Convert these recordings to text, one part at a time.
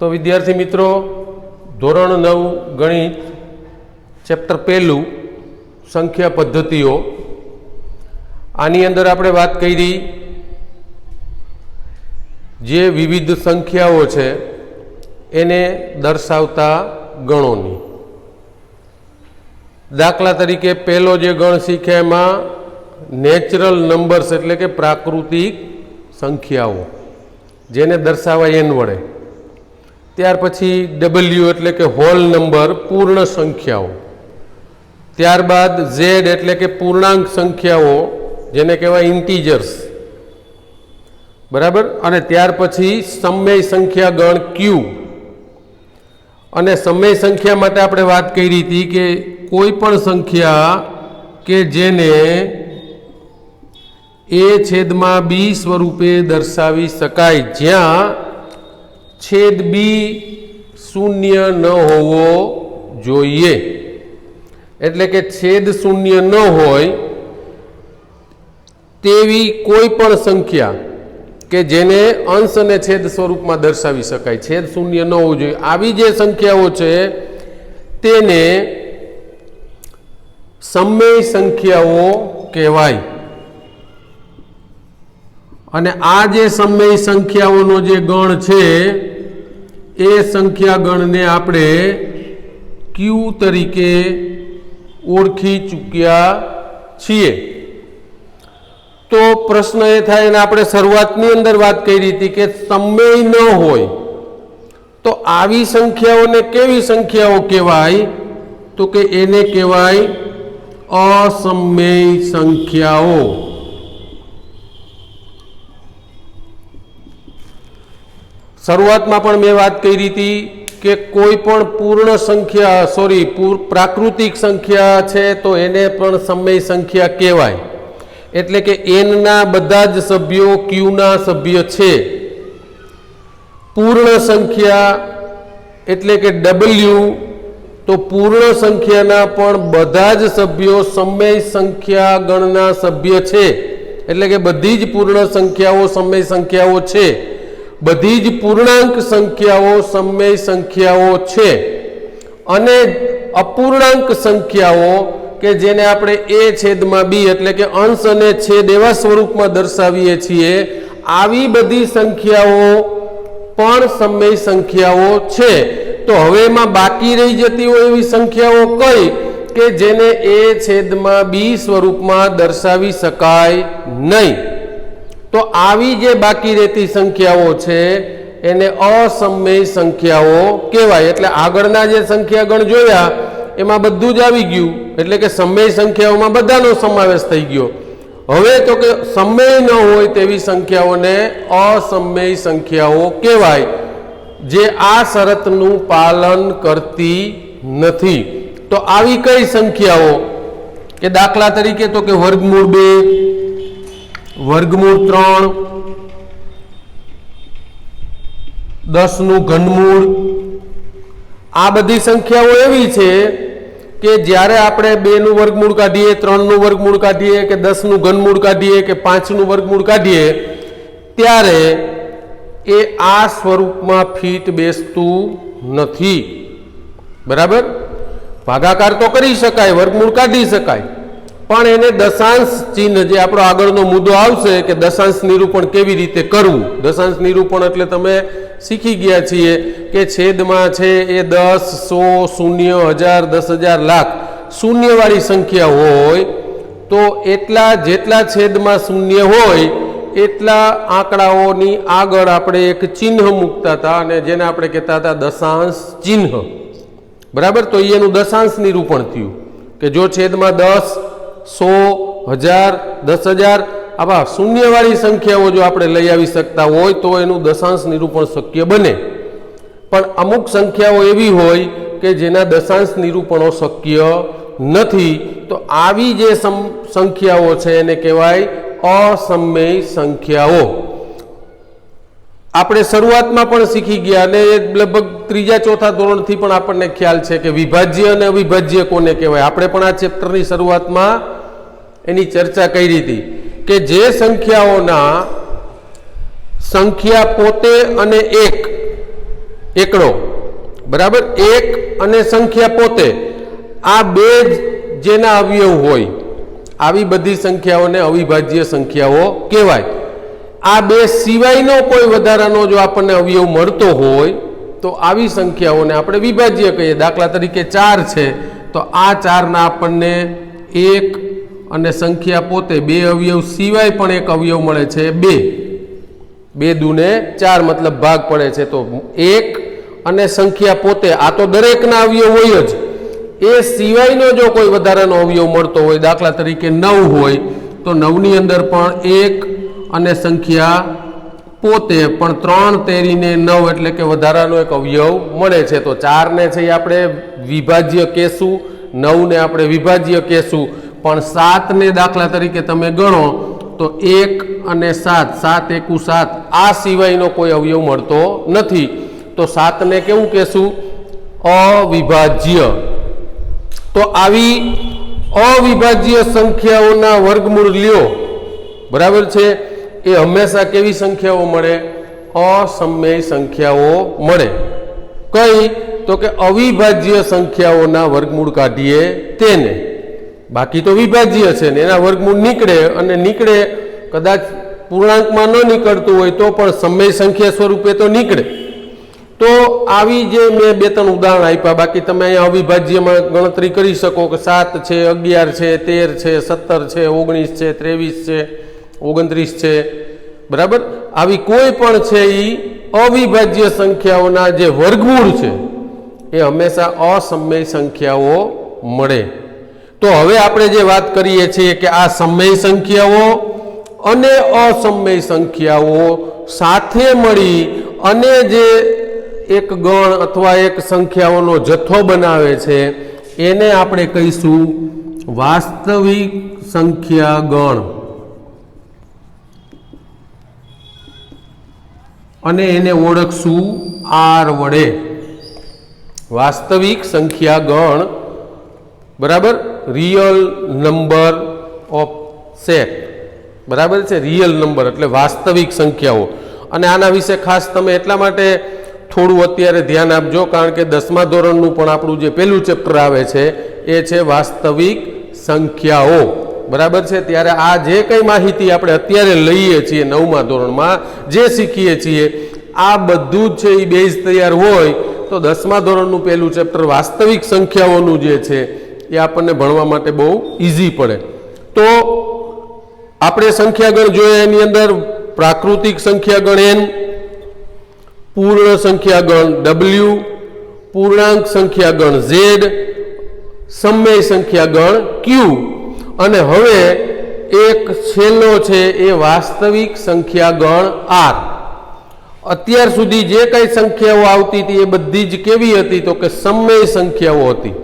तो विद्यार्थी मित्रों धोरण 9 गणित चैप्टर 1 संख्या पद्धतिओ आनी अंदर आपणे बात करी जे विविध संख्याओ छे एने दर्शावता गणोनी। दाखला तरीके पहलो जे गण शीख्या एमां नेचरल नंबर्स एटले के प्राकृतिक संख्याओ जेने दर्शावाय एन वडे। त्यार पछी डबल्यू एटले के होल नंबर पूर्ण संख्याओ। त्यारबाद जेड एटले के पूर्णांक संख्याओ जेने कहेवाय इंटीजर्स बराबर। अने त्यार पछी समय संख्या गण क्यू। अने समय संख्या माटे आपणे वात करी हती के कोई पण संख्या के जेने ए छेदमां बी स्वरूपे दर्शावी शकाय ज्यां छेद बी शून्य न होवो जोईए। एटले के छेद शून्य न होय तेवी कोई पण संख्या के जेने अंश ने छेद स्वरूप में दर्शावी शकाय, छेद शून्य न होवो जोईए। आवी जे संख्याओ छे तेने समय संख्याओ कहेवाय। अने आ जे समय संख्याओनो जे गण छे ए संख्या गण ने आपणे क्यू तरीके ओळखी चूक्या छीए। तो प्रश्न ए थाय ने आपणे शरूआतनी अंदर वात करी हती के समय न होय तो आवी संख्याओने केवी संख्याओ कहेवाय तो के एने कहेवाय असमय संख्याओ। शुरुआत में पण मैं बात करी थी कि कोई पण पूर्ण संख्या प्राकृतिक संख्या है तो एने पण समय संख्या कहेवाय। एटले के एन ना बधा ज सभ्यो क्यू ना सभ्य छे। पूर्ण संख्या एटले के डबल्यू तो पूर्ण संख्या ना पण बधा ज सभ्यो समय संख्या गणना सभ्य छे। एटले के बधी ज पूर्ण संख्याओ समय संख्याओ छे। बधी ज पूर्णांक संख्याओ समय संख्याओ छे। अने अपूर्णांक संख्याओ के जेने आपणे ए छेदमां बी एटले के अंश अने छेद एवा स्वरूपमां दर्शावीए छीए आवी बधी संख्याओ पण समय संख्याओ छे। तो हवे एमां बाकी रही जती होय एवी संख्याओ कई के जेने ए छेदमां बी स्वरूपमां दर्शावी शकाय नहीं। तो आवी जे बाकी रहती संख्याओ छे एने असमय संख्याओ कहेवाय। एटले आगळना जे संख्या गण जोया एमां बधुं ज आवी गयुं एटले के समय संख्याओमां बधानो समावेश थई गयो। हवे तो के समय न होय तेवी संख्याओने असमय संख्याओ कहेवाय जे आ शरतनुं पालन करती नथी। तो आवी कई संख्याओ के दाखला तरीके तो के वर्गमूळ 2 वर्गमूळ 3 10 નું ઘનમૂળ आ बधी संख्याओ एवी छे के ज्यारे आपणे 2 નું वर्गमूळ काढीए 3 નું वर्गमूळ काढीए के 10 નું ઘનમૂળ काढीए के 5 નું वर्गमूळ काढीए त्यारे ए आ स्वरूपमां फीट बेसतुं नथी। बराबर। भागाकार तो करी शकाय वर्गमूळ काढी शकाय पण एने दशांश चिन्ह जे आपणो आगळनो मुद्दो आवशे के दशांश निरूपण केवी रीते करवुं। दशांश निरूपण एटले तमे शीखी गया छीए के छेदमां छे ए 10 100 शून्य 1000 10,000 लाख शून्यवाળી संख्या होय तो एटला जेटला छेदमां शून्य होय एटला आंकड़ाओनी आगळ आपणे एक चिन्ह मूकता हता अने जेने आपणे कहेता हता दशांश चिन्ह। बराबर। तो एनुं दशांश निरूपण थयुं के जो छेदमां 10 100 1000 10,000 आवा शून्यवाળી संख्याओ जो आपणे लई आवी शकता होय तो एनुं दशांश निरूपण शक्य बने। पण अमुक संख्याओ एवी होय के जेना दशांश निरूपणो शक्य नथी। तो आवी जे संख्याओ छे एने कहेवाय असमय संख्याओ। આપણે શરૂઆતમાં પણ શીખી ગયા અને લગભગ ત્રીજા ચોથા ધોરણથી પણ આપણને ખ્યાલ છે કે વિભાજ્ય અને અવિભાજ્ય કોને કહેવાય। આપણે પણ આ ચેપ્ટરની શરૂઆતમાં એની ચર્ચા કરી હતી કે જે સંખ્યાઓના સંખ્યા પોતે અને એક એકડો, બરાબર, એક અને સંખ્યા પોતે, આ બે જેના અવયવ હોય આવી બધી સંખ્યાઓને અવિભાજ્ય સંખ્યાઓ કહેવાય. આ બે સિવાયનો કોઈ વધારાનો જો આપણને અવયવ મળતો હોય તો આવી સંખ્યાઓને આપણે વિભાજ્ય કહીએ. દાખલા તરીકે 4 છે તો આ 4ના આપણને એક અને સંખ્યા પોતે બે અવયવ સિવાય પણ એક અવયવ મળે છે 2. 2 દુને 4 મતલબ ભાગ પડે છે. તો એક અને સંખ્યા પોતે આ તો દરેકના અવયવ હોય જ, એ સિવાયનો જો કોઈ વધારાનો અવયવ મળતો હોય, દાખલા તરીકે 9 હોય તો 9ની અંદર પણ એક અને સંખ્યા પોતે પણ 3 તેરીને 9 એટલે કે વધારાનો એક અવયવ મળે છે. તો 4 ને છે એ આપણે વિભાજ્ય કહેશું, 9 ને આપણે વિભાજ્ય કહેશું, પણ 7 ને દાખલા તરીકે તમે ગણો તો 1 અને 7, 7 એકુ 7, આ સિવાયનો કોઈ અવયવ મળતો નથી. તો 7 ને કેવું કહેશું? અવિભાજ્ય. તો આવી અવિભાજ્ય સંખ્યાઓના વર્ગમૂળ લ્યો, બરાબર છે, એ હંમેશા કેવી સંખ્યાઓ મળે? અસમય સંખ્યાઓ મળે. કઈ? તો કે અવિભાજ્ય સંખ્યાઓના વર્ગમૂળ કાઢીએ તેને. બાકી તો વિભાજ્ય છે ને એના વર્ગમૂળ નીકળે, અને નીકળે કદાચ પૂર્ણાંકમાં ન નીકળતું હોય તો પણ સમય સંખ્યા સ્વરૂપે તો નીકળે. તો આવી જે મેં 2-3 ઉદાહરણ આપ્યા, બાકી તમે અહીંયા અવિભાજ્યમાં ગણતરી કરી શકો કે 7 છે, 11 છે, 13 છે, 17 છે, 19 છે, 23 છે, 29 છે, બરાબર. આવી કોઈ પણ છે એ અવિભાજ્ય સંખ્યાઓના જે વર્ગમૂળ છે એ હંમેશા અસમય સંખ્યાઓ મળે. તો હવે આપણે જે વાત કરીએ છીએ કે આ સમય સંખ્યાઓ અને અસમય સંખ્યાઓ સાથે મળી અને જે એક ગણ અથવા એક સંખ્યાઓનો જથ્થો બનાવે છે એને આપણે કહીશું વાસ્તવિક સંખ્યા ગણ, અને એને ઓળખશું R વડે. વાસ્તવિક સંખ્યા ગણ, બરાબર, રિયલ નંબર ઓફ સેટ, બરાબર છે, રિયલ નંબર એટલે વાસ્તવિક સંખ્યાઓ. અને આના વિશે ખાસ તમે એટલા માટે થોડું અત્યારે ધ્યાન આપજો કારણ કે 10મા ધોરણનું પણ આપણું જે પહેલું ચેપ્ટર આવે છે એ છે વાસ્તવિક સંખ્યાઓ, બરાબર છે. ત્યારે આ જે કંઈ માહિતી આપણે અત્યારે લઈએ છીએ 9મા ધોરણમાં જે શીખીએ છીએ આ બધું જ છે એ બેઝ તૈયાર હોય તો 10મા ધોરણનું પહેલું ચેપ્ટર વાસ્તવિક સંખ્યાઓનું જે છે એ આપણને ભણવા માટે બહુ ઇઝી પડે. તો આપણે સંખ્યાગણ જોઈએ એની અંદર પ્રાકૃતિક સંખ્યાગણ n, પૂર્ણ સંખ્યાગણ W, પૂર્ણાંક સંખ્યાગણ Z, સમય સંખ્યાગણ Q, અને હવે એક છેલ્લો છે એ વાસ્તવિક સંખ્યાગણ R. અત્યાર સુધી જે કઈ સંખ્યાઓ આવતી હતી એ બધી જ કેવી હતી? તો કે સમય સંખ્યાઓ હતી.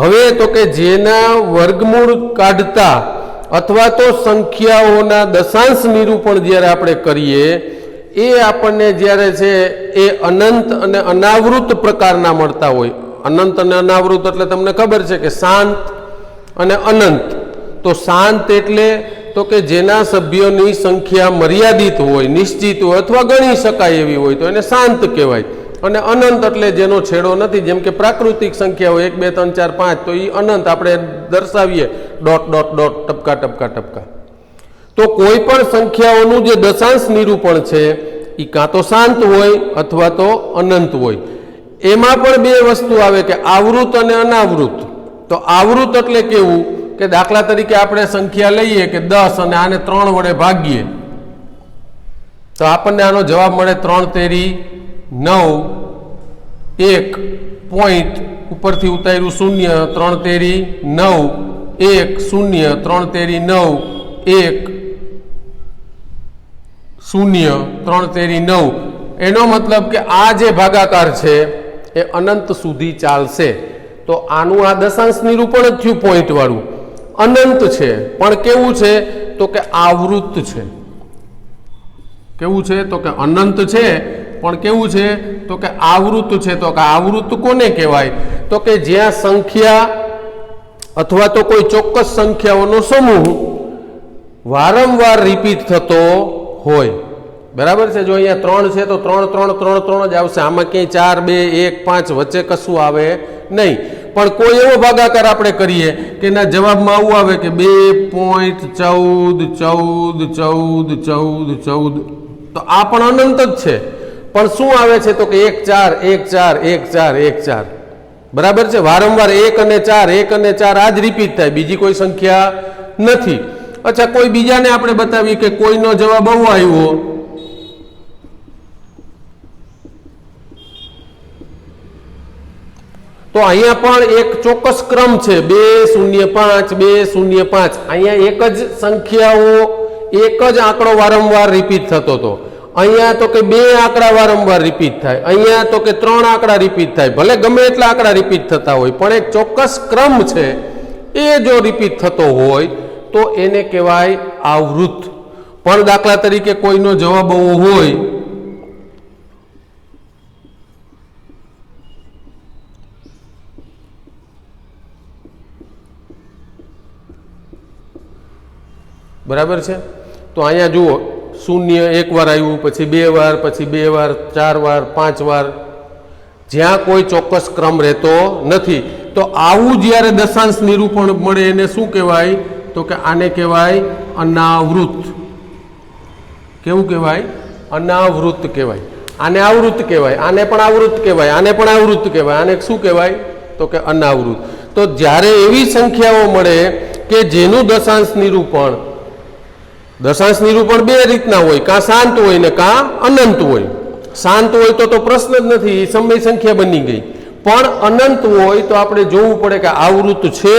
હવે તો કે જેના વર્ગમૂળ કાઢતા અથવા તો સંખ્યાઓના દશાંશ નિરૂપણ જ્યારે આપણે કરીએ એ આપણને જ્યારે છે એ અનંત અને અનાવૃત પ્રકારના મળતા હોય. અનંત અને અનાવૃત એટલે તમને ખબર છે કે શાંત અને અનંત. તો શાંત એટલે તો કે જેના સભ્યોની સંખ્યા મર્યાદિત હોય, નિશ્ચિત હોય અથવા ગણી શકાય એવી હોય તો એને શાંત કહેવાય. અને અનંત એટલે જેનો છેડો નથી, જેમ કે પ્રાકૃતિક સંખ્યાઓ 1 2 3 4 5 તો એ અનંત આપણે દર્શાવીએ ડોટ ડોટ ડોટ, ટપકા ટપકા ટપકા. તો કોઈ પણ સંખ્યાઓનું જે દશાંશ નિરૂપણ છે એ કાં તો શાંત હોય અથવા તો અનંત હોય. એમાં પણ બે વસ્તુ આવે કે આવૃત અને અનાવૃત. તો આવૃત એટલે કેવું કે દાખલા તરીકે આપણે સંખ્યા લઈએ કે 10 અને આને 3 વડે ભાગીએ તો આપણને આનો જવાબ મળે 3 તેરી 9, 1 પોઈન્ટ ઉપરથી ઉતાર્યું 0, 3 તેરી 9, 1 0, 3 તેરી 9, 1 0, 3 તેરી 9. એનો મતલબ કે આ જે ભાગાકાર છે એ અનંત સુધી ચાલશે. તો આનું આ દશાંશ નિરૂપણ જ થયું પોઈન્ટ વાળું. અનંત છે પણ કેવું છે? તો કે આવૃત છે. કેવું છે? તો કે અનંત છે પણ કેવું છે? તો કે આવૃત છે. તો કે આવૃત કોને કહેવાય? તો કે જ્યાં સંખ્યા અથવા તો કોઈ ચોક્કસ સંખ્યાઓનો સમૂહ વારંવાર રિપીટ થતો હોય. बराबर है। जो अहींया 3 है तो 3 3 3 3 ज आवशे, आमां क्यांय 4 2 1 5 वच्चे कशुं आवे नहीं। पण कोई एवो भागाकार आपणे करीए के एना जवाबमां आवुं आवे के 2.14 14 14 14 14 तो आ पण अनंत ज छे, पण शुं आवे छे तो के 1 4 1 4 1 4 1 4 बराबर है। वारंवार 1 અને 4 1 અને 4 आ ज रिपीट थाय, बीजी कोई संख्या नहीं। अच्छा, कोई बीजाने आपणे बतावीए के कोईनो जवाब आवो आव्यो, तो अहींया पण एक चोक्कस क्रम छे 2 0 5 2 0 5। अहींया एक ज संख्याओ एक ज आंकड़ो वारंवार रिपीट थतो तो, अहींया तो के 2 आंकड़ा वारंवार रिपीट थाय, अहींया तो के 3 आंकड़ा रिपीट थाय। भले गमे एटला आंकड़ा रिपीट थता होय पण एक चोक्कस क्रम छे ए जो रिपीट थतो होय तो एने कहेवाय आवृत। पण दाखला तरीके कोईनो जवाब आवो होय बराबर है, तो अहींया जुओ 0 एक वार आव्युं, पछी 2 वार, पछी 2 वार, 4 वार, 5 वार, ज्यां कोई चोक्कस क्रम रहतो नथी। तो आवुं ज्यारे दशांश निरूपण मळे एने शुं कहेवाय तो के आने कहेवाय अनावृत। केवुं कहेवाय? अनावृत कहेवाय। आने आवृत कहेवाय, आने पण आवृत कहेवाय, आने पण आवृत कहेवाय, आने शुं कहेवाय तो के अनावृत। तो ज्यारे एवी संख्याओ मळे के जेनुं दशांश निरूपण बे रीतना होय, का शांत होय ने का अनंत होय। शांत होय तो प्रश्न ज नथी, समय संख्या बनी गई। पण अनंत होय तो आपणे जोवुं पड़े के आवृत छे।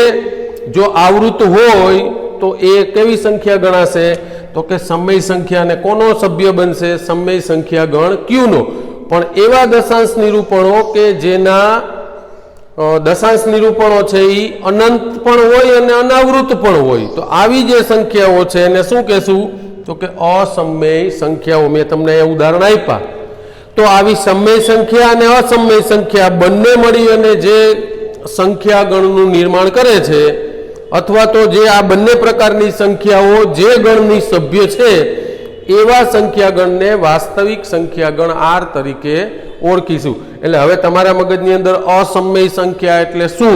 जो आवृत होय तो ए केवी संख्या गणाशे तो के समय संख्या ने कोनो सभ्य बनशे? समय संख्या गण क्यू नो। पण एवा दशांश निरूपणों के जेना दशांश निरूपणों छे ई अनंत पण होय अने अनावृत पण होय। तो आवी जे संख्याओ छे एने शुं कहेशुं तो के असमय संख्याओ। मैं तमने उदाहरण आप्या। तो आवी समय संख्या अने असमय संख्या बंने मळी अने जे संख्या गणनुं निर्माण करे छे, अथवा तो जे आ बंने प्रकारनी संख्याओ जे गणनी सभ्य छे एवा संख्या गणने वास्तविक संख्या गण आर तरीके ओळखीशुं। એટલે હવે તમારા મગજની અંદર અસમય સંખ્યા એટલે શું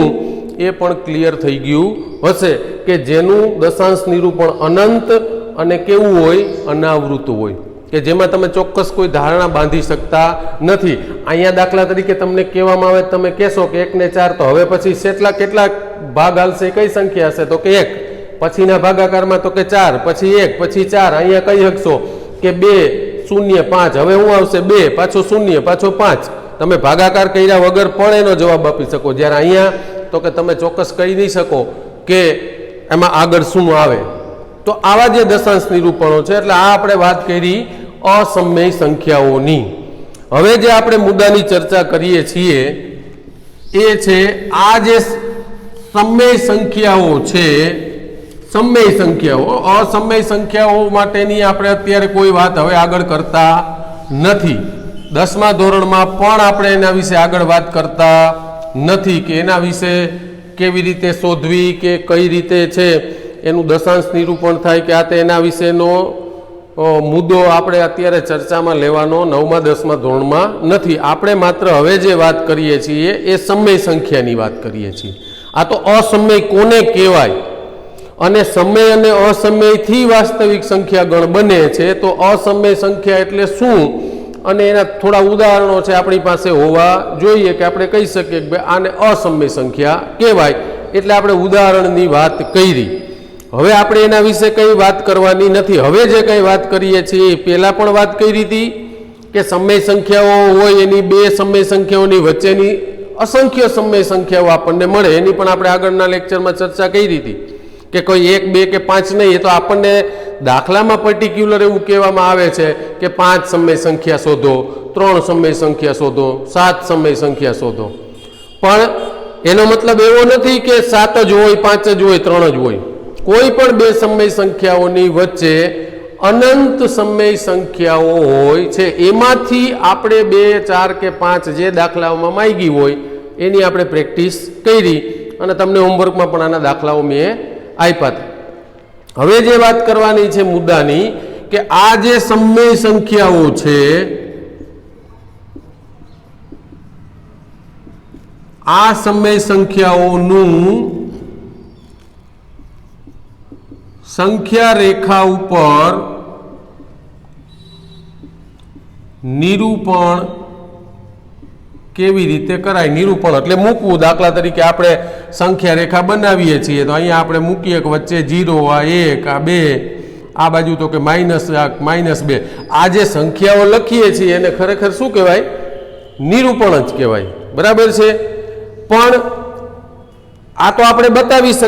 એ પણ ક્લિયર થઈ ગયું હશે કે જેનું દશાંશ નિરૂપણ અનંત અને કેવું હોય? અનાવૃત હોય, કે જેમાં તમે ચોક્કસ કોઈ ધારણા બાંધી શકતા નથી। અહીંયા દાખલા તરીકે તમને કહેવામાં આવે, તમે કહેશો કે 1 ને 4 તો હવે પછી કેટલા ભાગ હાલશે? કઈ સંખ્યા હશે તો કે 1, પછીના ભાગાકારમાં તો કે 4, પછી 1, પછી 4। અહીંયા કહી શકશો કે 2 0 5, હવે હું આવશે 2 પાછો 0 પાછો 5। તમે ભાગાકાર કર્યા વગર પણ એનો જવાબ આપી શકો। જ્યારે અહીંયા તો કે તમે ચોક્કસ કહી નહીં શકો કે એમાં આગળ શું આવે। તો આવા જે દશાંશ નિરૂપણો છે, એટલે આ આપણે વાત કરી અસમય સંખ્યાઓની। હવે જે આપણે મુદ્દાની ચર્ચા કરીએ છીએ એ છે આ જે સમય સંખ્યાઓ છે, સમય સંખ્યાઓ, અસમય સંખ્યાઓ માટેની આપણે અત્યારે કોઈ વાત હવે આગળ કરતા નથી। 10મા ધોરણમાં પણ આપણે એના વિશે આગળ વાત કરતા નથી કે એના વિશે કેવી રીતે શોધવી કે કઈ રીતે છે એનું દશાંશ નિરૂપણ થાય કે આ તે એના વિશેનો મુદ્દો આપણે અત્યારે ચર્ચામાં લેવાનો 9મા 10મા ધોરણમાં નથી। આપણે માત્ર હવે જે વાત કરીએ છીએ એ સમય સંખ્યાની વાત કરીએ છીએ। આ તો અસમય કોને કહેવાય અને સમય અને અસમયથી વાસ્તવિક સંખ્યા ગણ બને છે। તો અસમય સંખ્યા એટલે શું અને એના થોડા ઉદાહરણો છે આપણી પાસે હોવા જોઈએ કે આપણે કહી શકીએ કે ભાઈ આને અસમય સંખ્યા કહેવાય। એટલે આપણે ઉદાહરણની વાત કરી। હવે આપણે એના વિશે કંઈ વાત કરવાની નથી। હવે જે કંઈ વાત કરીએ છીએ એ પહેલાં પણ વાત કરી હતી કે સમય સંખ્યાઓ હોય એની બે સમય સંખ્યાઓની વચ્ચેની અસંખ્ય સમય સંખ્યાઓ આપણને મળે, એની પણ આપણે આગળના લેક્ચરમાં ચર્ચા કરી હતી કે કોઈ 1 2 કે 5 નહીં। એ તો આપણને દાખલામાં પર્ટિક્યુલર એવું કહેવામાં આવે છે કે 5 સમય સંખ્યા શોધો, 3 સમય સંખ્યા શોધો, 7 સમય સંખ્યા શોધો। પણ એનો મતલબ એવો નથી કે 7 જ હોય, 5 જ હોય, 3 જ હોય। કોઈ પણ બે સમય સંખ્યાઓની વચ્ચે અનંત સમય સંખ્યાઓ હોય છે। એમાંથી આપણે 2 4 કે 5 જે દાખલાઓમાં માંગી હોય એની આપણે પ્રેક્ટિસ કરી અને તમને હોમવર્કમાં પણ આના દાખલાઓ મેં આપ્યા હતા। હવે જે વાત કરવાની છે મુદ્દાની કે આ જે સમય સંખ્યાઓ છે, આ સમય સંખ્યાઓનું સંખ્યા રેખા ઉપર નિરૂપણ કેવી રીતે કરાય? નિરૂપણ એટલે મૂકવું. દાખલા તરીકે આપણે સંખ્યા રેખા બનાવીએ છીએ તો અહીંયા આપણે મૂકીએ કે વચ્ચે 0, આ 1, આ 2, આ બાજુ તો કે -2. આ જે સંખ્યાઓ લખીએ છીએ એને ખરેખર શું કહેવાય? નિરૂપણ જ કહેવાય. બરાબર છે. પણ આ તો આપણે બતાવી શકીએ.